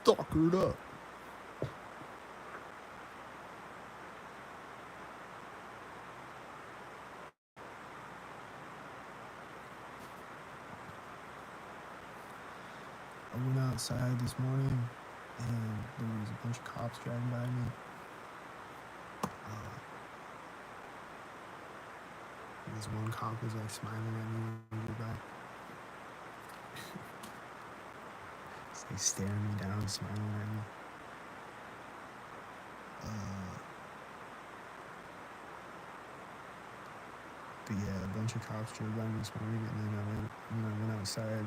Stalkered up. I went outside this morning and there was a bunch of cops driving by me. This one cop was like smiling at me when we were by. He's like staring me down, smiling at me. But yeah, a bunch of cops drove by me this morning, and then I went outside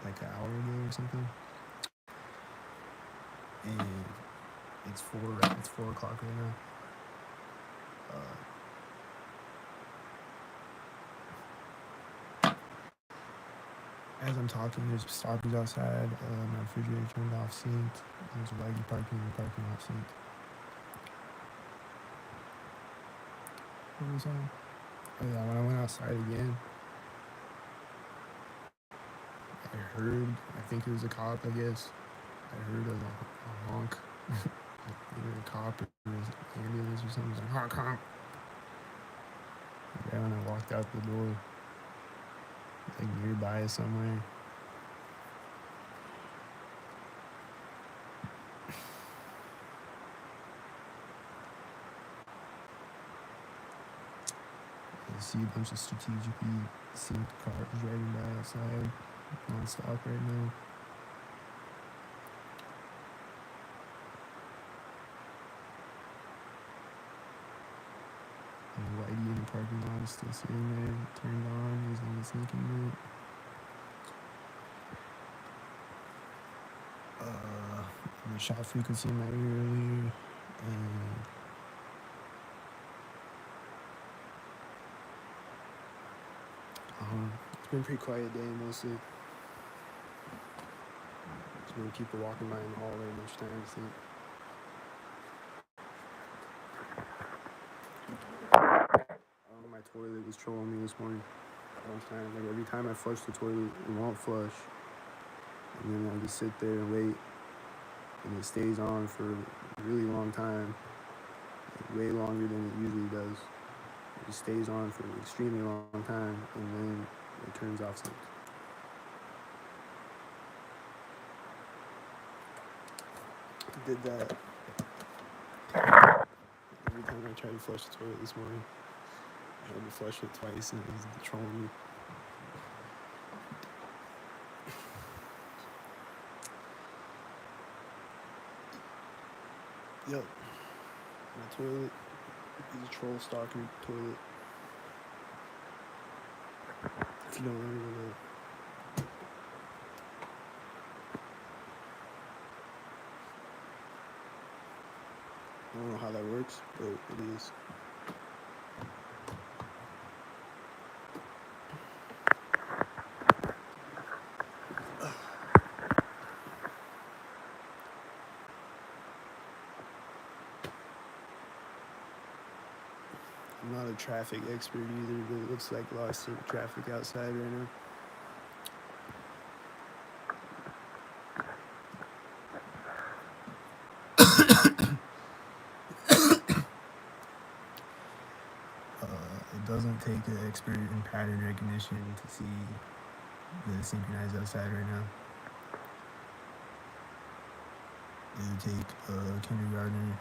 like an hour ago or something, and it's 4 o'clock right now. As I'm talking, there's stoppers outside. My refrigerator turned off synced. There's a lady parking in the parking lot synced. What was on? Oh yeah, when I went outside again, I think it was a cop, I guess. I heard a honk. Either a cop or an ambulance or something. It was like, honk, honk. Yeah, when I walked out the door, like nearby somewhere. I see a bunch of strategically synced cars driving by outside, non-stop right now. And Whitey in the parking lot is still sitting there, turned on, he's on the sneaking mode. The shot frequency in my ear earlier, and it's been a pretty quiet day mostly. There's no people walking by in the hallway much time, I think. My toilet was trolling me this morning. Like every time I flush the toilet, it won't flush. And then I just sit there and wait, and it stays on for a really long time, like way longer than it usually does. It just stays on for an extremely long time, and then it turns off something. I did that every time I tried to flush the toilet this morning. I had to flush it twice, and it was trolling me. Yep. My toilet is a troll stalker toilet. If you don't already know. I don't know how that works, but it is. I'm not a traffic expert either, but it looks like a lot of traffic outside right now. It doesn't take an expert in pattern recognition to see that it's synchronized outside right now. It would take a kindergartner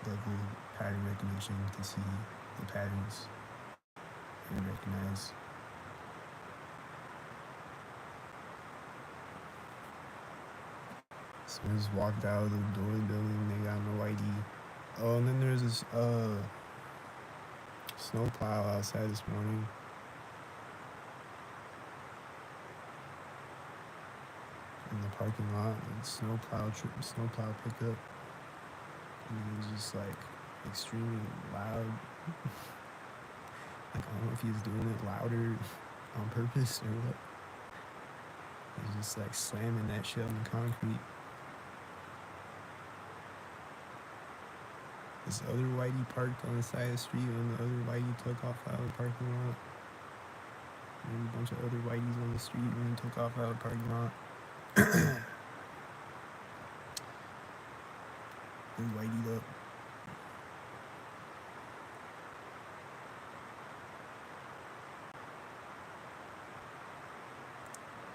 level pattern recognition to see the patterns and recognize. So I just walked out of the door of the building, they got no ID. Oh, and then there's this snowplow outside this morning. In the parking lot, and snowplow pickup. And it was just like extremely loud. Like, I don't know if he was doing it louder on purpose or what. He was just like slamming that shit on the concrete. This other whitey parked on the side of the street, and the other whitey took off out of the parking lot. And a bunch of other whiteys on the street and took off out of the parking lot. They whiteyed up.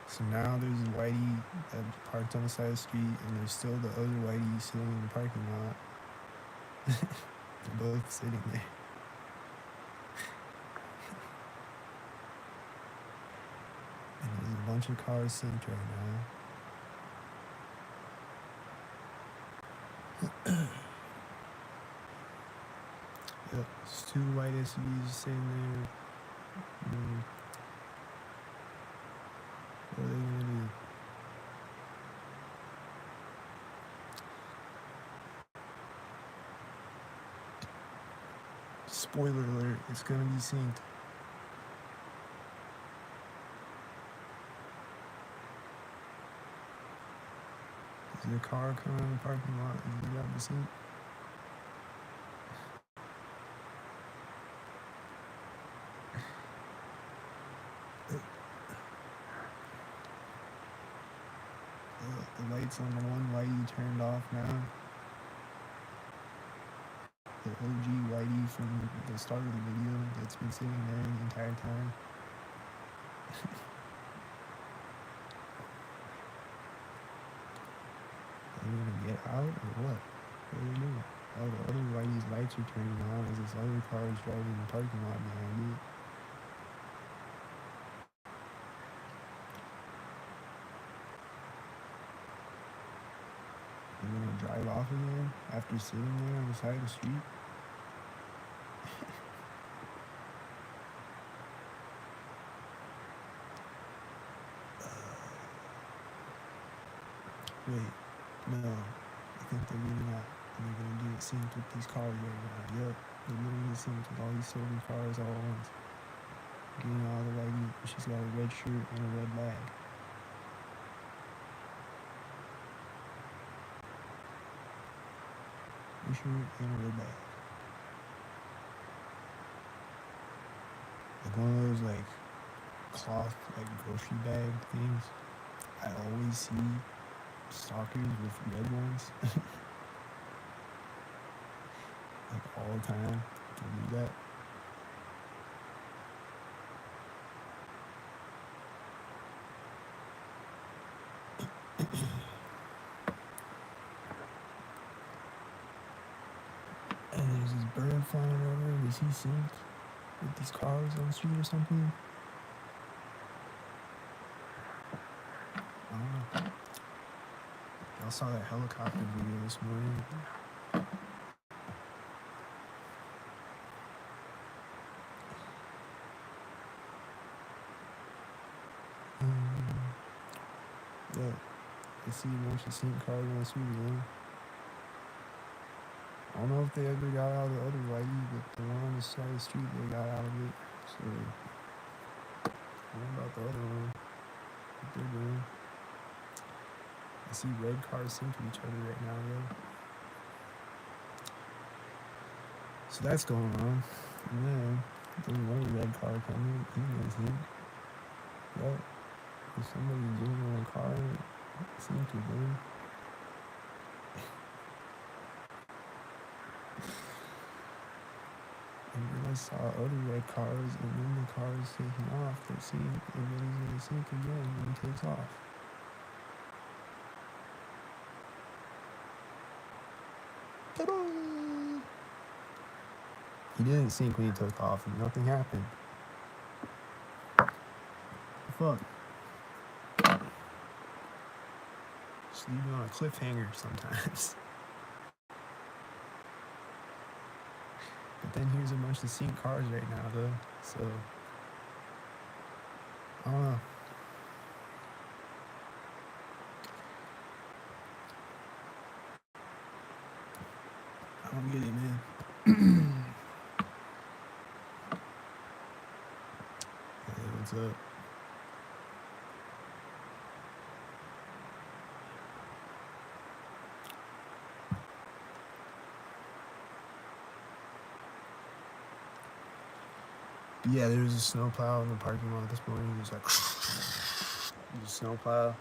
So now there's a whitey that parked on the side of the street, and there's still the other whitey sitting in the parking lot. They're both sitting there. And there's a bunch of cars synced right now. Yep, there's two white SUVs sitting there. What are they gonna do? Spoiler alert, it's gonna be synced. Is there a car coming in the parking lot? Is it got the sync? The lights on the one whitey turned off now. The OG whitey from the start of the video that's been sitting there the entire time. Are you gonna get out or what? What are you doing? Oh, the other whitey's lights are turning on as this other car is driving in the parking lot behind it. You're gonna drive off again after sitting there on the side of the street? Wait, no. I think they're getting out and they're gonna do it synced with these cars right now. Yup, they're literally synced with all these silver cars all at once. Getting all the whitey, she's got a red shirt and a red bag. Red shirt and a red bag. Like one of those like cloth like grocery bag things. I always see stalkers with red ones. Like all the time. They do that. And there's this bird flying over. Is he synced with these cars on the street or something? I don't know. Y'all saw that helicopter video this morning. Yeah, I see a bunch of synced cars on the street again. I don't know if they ever got out of the other whitey, but the one on the side of the street, they got out of it. So, I don't know about the other one, what they're doing. I see red cars synced with each other right now, though. So that's going on. And then, there's another red car coming. He's gonna sync. Yep. There's somebody zooming on a car synced with them. And then I saw other red cars, and then the car is taking off. They're synced, and then he's gonna sync again when he takes off. Ta-da! He didn't sync when he took off, and nothing happened. Fuck. Just leave me on a cliffhanger sometimes. But then here's a bunch of synced cars right now, though. So, I don't know. I don't get it, man. Hey, what's up? Yeah, there was a snowplow in the parking lot this morning. It was like, there's a snowplow.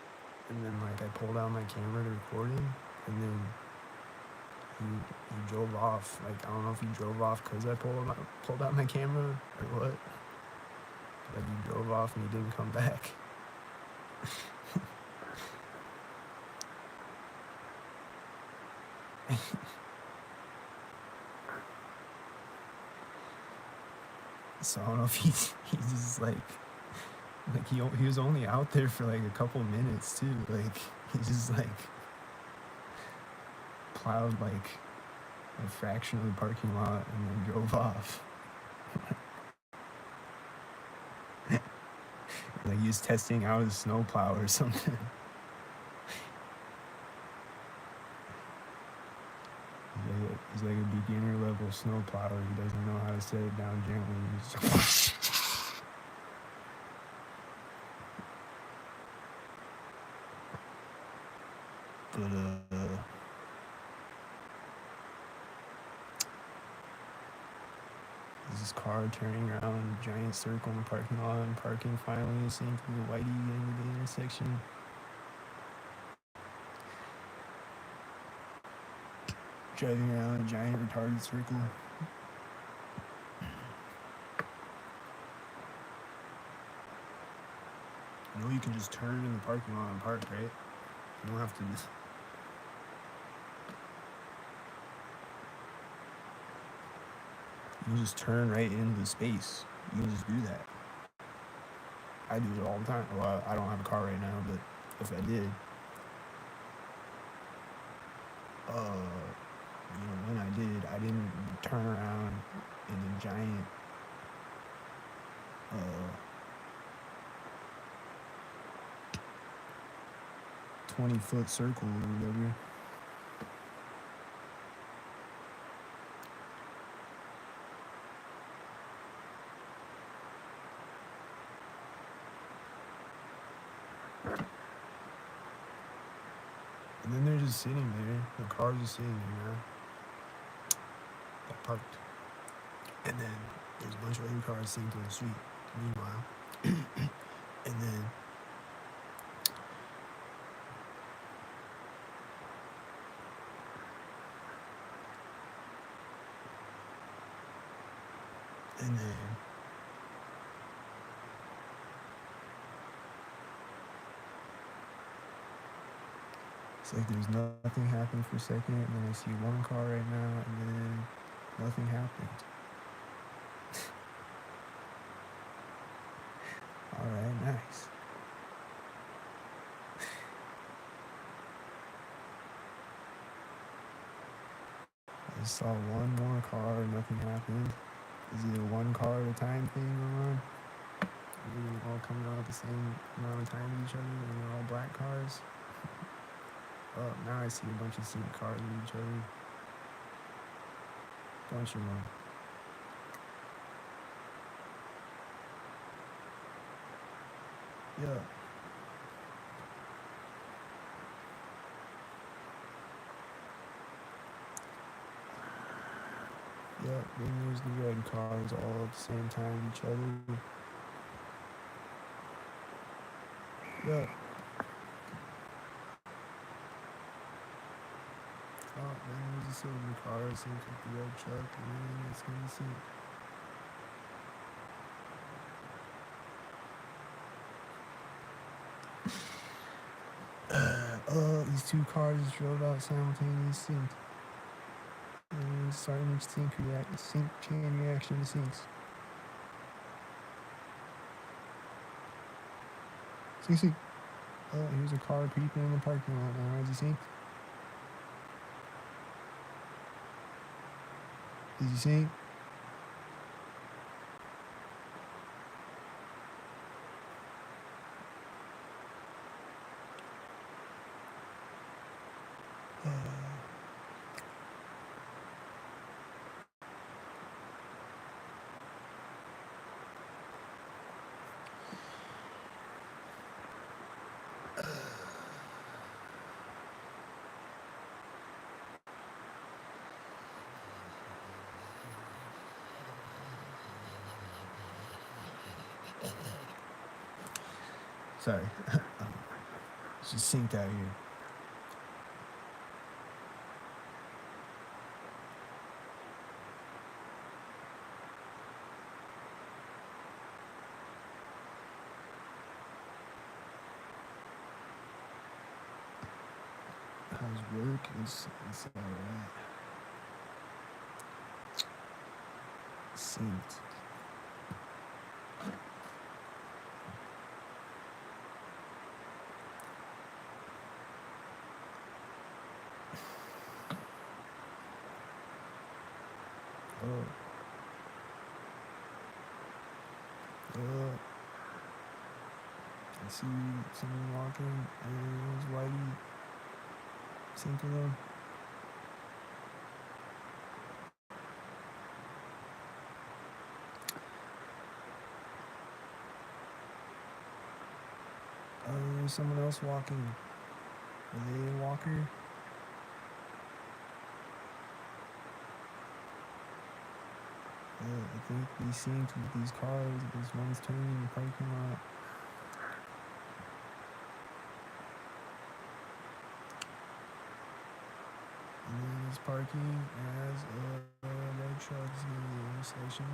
And then like I pulled out my camera to record him, and then he drove off. Like I don't know if he drove off because I pulled out my camera or what. But he drove off and he didn't come back. So I don't know if he's just like he was only out there for like a couple minutes too. Like he just like plowed like a fraction of the parking lot and then drove off. Like he was testing out his snowplow or something. He's like a beginner level snowplower. He doesn't know how to set it down gently. But there's this car turning around a giant circle in the parking lot and parking finally, seeing through the whitey getting to the intersection. Driving around a giant retarded circle. You know you can just turn in the parking lot and park, right? You don't have to just... You can just turn right into the space. You can just do that. I do it all the time. Well, I don't have a car right now, but if I did, when I did, I didn't turn around in a giant, 20-foot circle or whatever. And then they're just sitting there. The car's just sitting there now. Got parked. And then there's a bunch of other cars sitting to the street. Meanwhile. And then it's like there's nothing happened for a second, and then I see one car right now, and then nothing happened. Alright, nice. I just saw one more car, nothing happened. Is it a one car at a time thing going on? Are they all coming out at the same amount of time with each other, and they're all black cars? Oh, now I see a bunch of synced cars with each other. Bunch of them. Yeah. Yeah, then there's the red cars all at the same time with each other. Yeah. Oh, then there's the silver car synced with the red truck, and then it's gonna sink. These two cars just drove out simultaneously. And starting sync chain reaction to sinks. See. Oh, here's a car creeping in the parking lot now. Is he synced? Is he synced? Sorry. It's just synced out here. How's work? It's alright. Synced. I see someone walking, and it's Whitey syncing them. There's someone else walking. Are they a walker? I think we synced with these cars. This one's turning in the parking lot. And then it's parking as a red truck is in the intersection.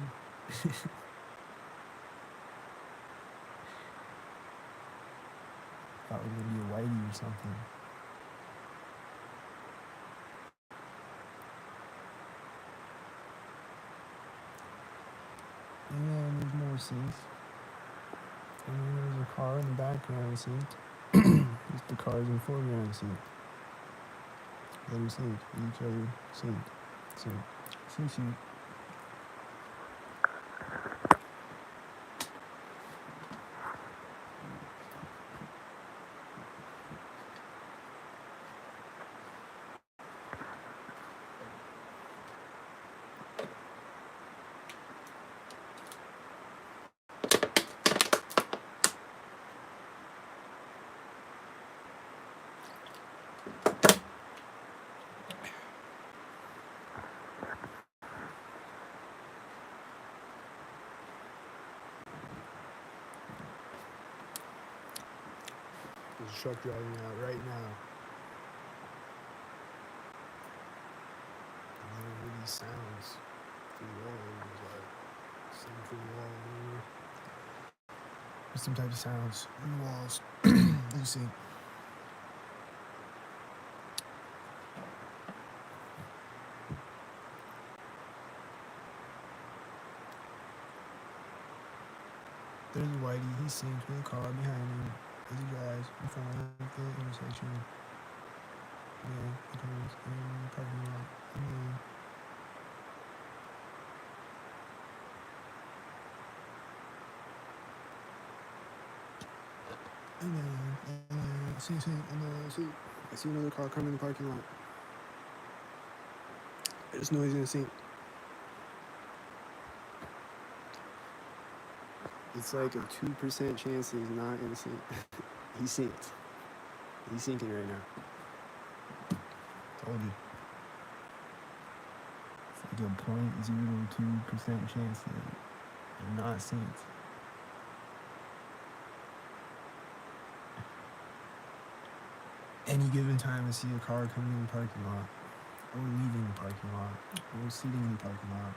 Thought it was gonna be a Whitey or something. And then there's more seats. And then there's a car in the background seat. Just the cars in the foreground seat. Let them sync each other. Sync. There's a truck driving out right now. And then I hear these sounds through the wall. There's like something through the wall. There's some type of sounds in the walls. You see. There's Whitey. He syncs with a car behind him as he drives in front of the intersection. Yeah, he turns in the parking lot. And then, I see another car coming in the parking lot. I just know he's gonna sync. It's like a 2% chance that he's not gonna sync. He synced. He's syncing right now. Told you. It's like a 0.02% chance that you're not synced. Any given time I see a car coming in the parking lot, or leaving the parking lot, or sitting in the parking lot,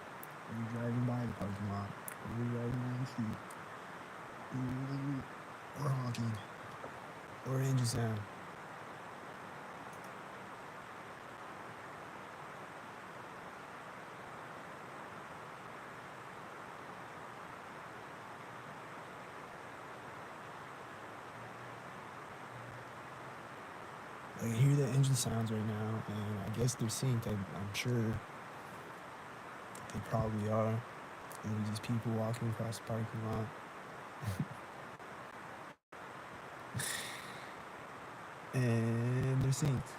or driving by the parking lot, or driving down the street, or honking, or engine sound. I can hear the engine sounds right now, and I guess they're synced. I'm sure they probably are. And there's just people walking across the parking lot. And they're synced.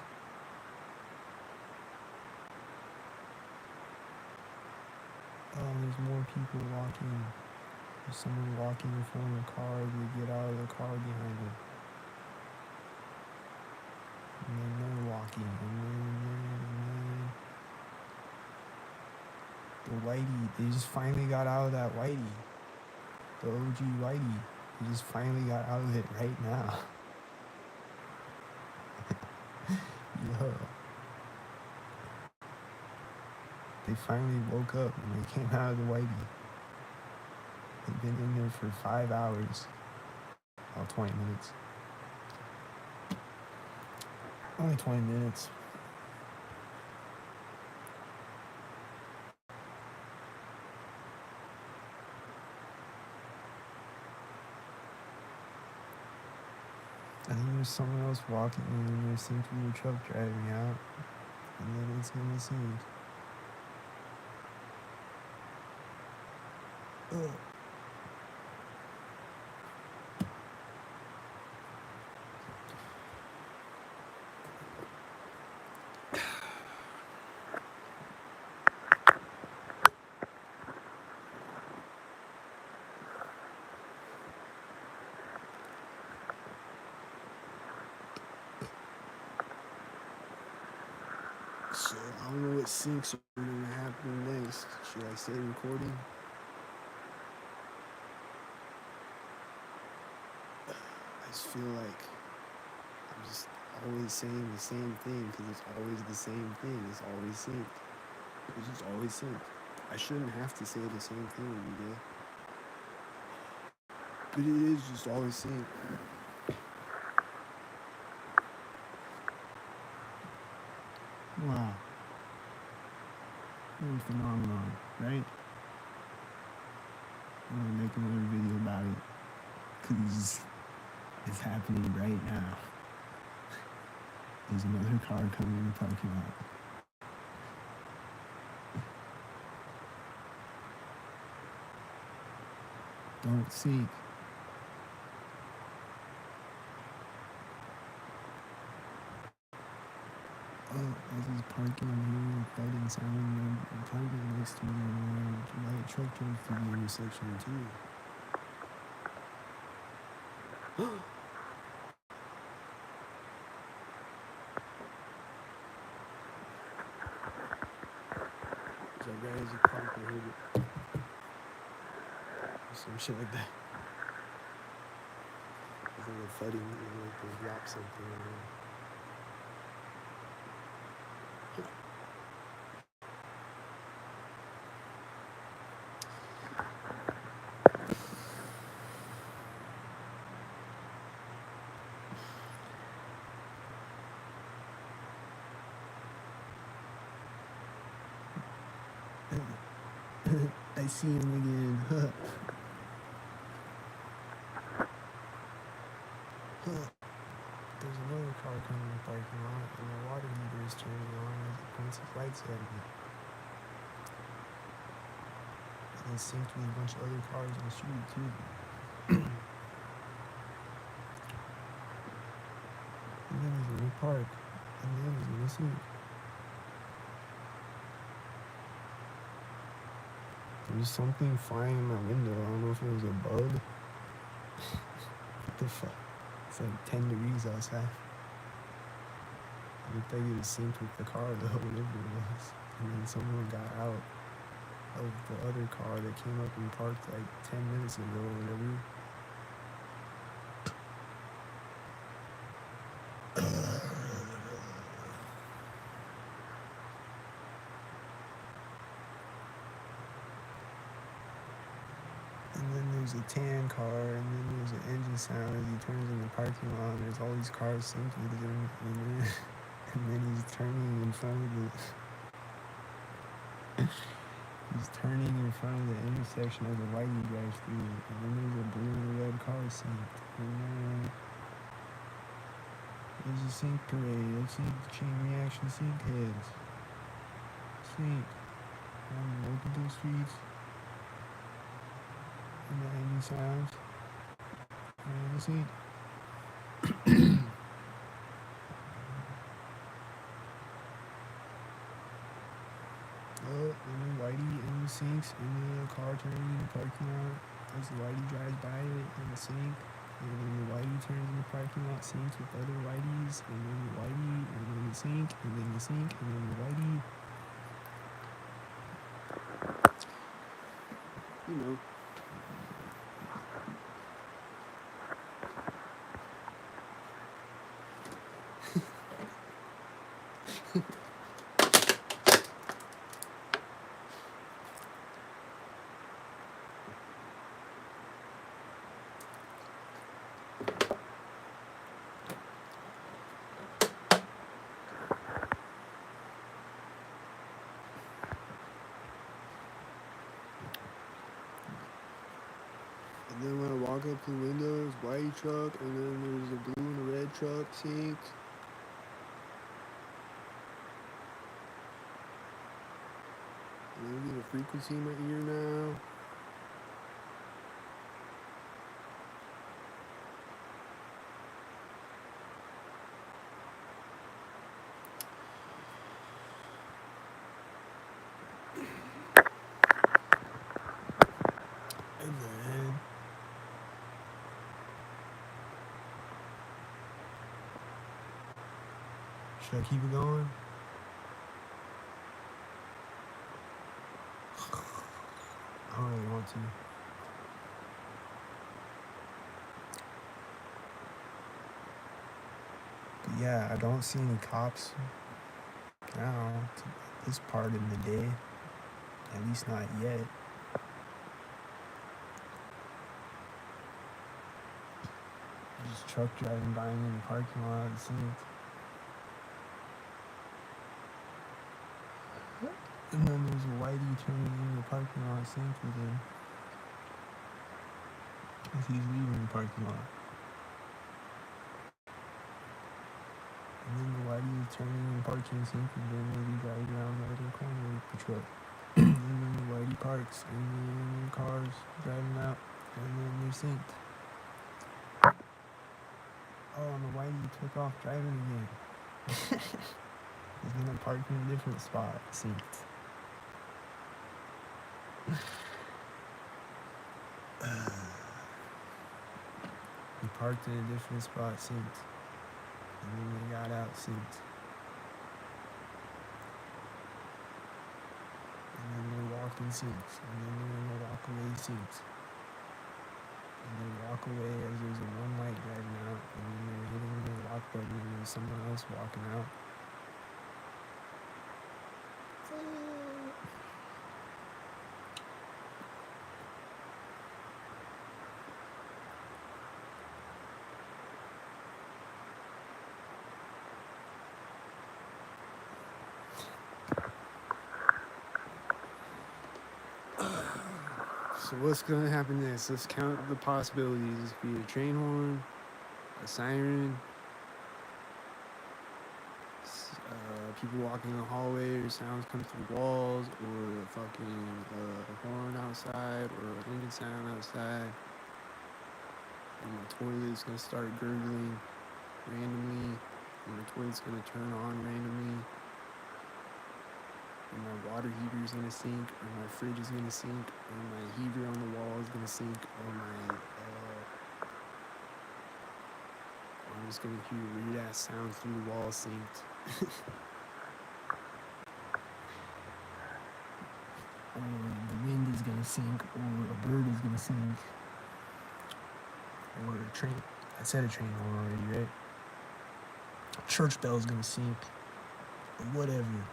Oh, there's more people walking. There's someone walking in front of a car. They get out of the car behind it. And then they're walking. And then the Whitey, they just finally got out of that Whitey. The OG Whitey. They just finally got out of it right now. Yo, they finally woke up and they came out of the whitey. They've been in there for 5 hours. Oh, 20 minutes. Only 20 minutes. I think there's someone else walking in and there seems to be a truck driving out. And then it's gonna sink. Ugh. So I don't know what sinks are gonna happen next. Should I stay recording? I just feel like I'm just always saying the same thing because it's always the same thing. It's always sink. It's just always sink. I shouldn't have to say the same thing every day. But it is just always sink. Wow. What a phenomenon, right? I'm gonna make another video about it because it's happening right now. There's another car coming in the parking lot. Don't sink. Oh, as he's parking here, fighting sound, parking next to me, and a light truck drove through the intersection too. So I got as he parked, I heard it. Some shit like that. It's like a thudding, like they dropped something. I see him again. There's another car coming in the parking lot, and the water heater is turning on as it points its lights at me. And it seems to be a bunch of other cars on the street too. And then he's gonna park, and then he's gonna sink. There's something flying in my window. I don't know if it was a bug. What the fuck? It's like 10 degrees outside. It looked like it was synced with the car though, whatever it was. And then someone got out of the other car that came up and parked like 10 minutes ago or whatever. And then there's a tan car, and then there's an engine sound as he turns in the parking lot. And there's all these cars synced with him, and then he's turning in front of the. He's turning in front of the intersection as the whitey drives through, and then there's a blue and red car synced. And then there's a sync parade. Let's see the chain reaction sync heads. Sync on multiple streets. And the engine sounds. And the sync. Oh, and then whitey and the sinks, and then the car turning in the parking lot as the whitey drives by it and the sink. And then the whitey turns in the parking lot, sinks with other whiteys, and then the whitey, and then the sink, and then the sink, and then the whitey. You know. And then when I walk up to the window, it's white truck, and then there's a blue and a red truck synced. And then I get a frequency in my ear now. And then should I keep it going? I don't really want to. But yeah, I don't see any cops now at this part in the day. At least not yet. Just truck driving by me in the parking lot, it seems. And then there's a whitey turning into the parking lot, synced with him as he's leaving the parking lot. And then the whitey is turning and parking, synced with him as he drives around the other corner with the truck. And then the whitey parks, and then the car's driving out, and then they're synced. Oh, and the whitey took off driving again. He's gonna park in a different spot, synced. He parked in a different spot, synced. And then they got out, synced. And then they're walking, synced. And then they're gonna walk away, synced. And they walk away as there's a one light driving out. And then they're hitting the lock button and there's someone else walking out. So what's gonna happen next? Let's count the possibilities. This could be a train horn, a siren, people walking in the hallway, or sounds come through walls, or a fucking horn outside, or an engine sound outside. And my toilet's gonna start gurgling randomly, and my toilet's gonna turn on randomly. And my water heater is gonna sink, or my fridge is gonna sink, or my heater on the wall is gonna sink, or I'm just gonna hear weird ass sounds through the wall synced. Or the wind is gonna sink, or a bird is gonna sink, or a train. I said a train horn already, right? A church bell is gonna sink, or whatever.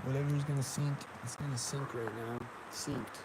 Whatever's gonna sink, it's gonna sink right now. Synced.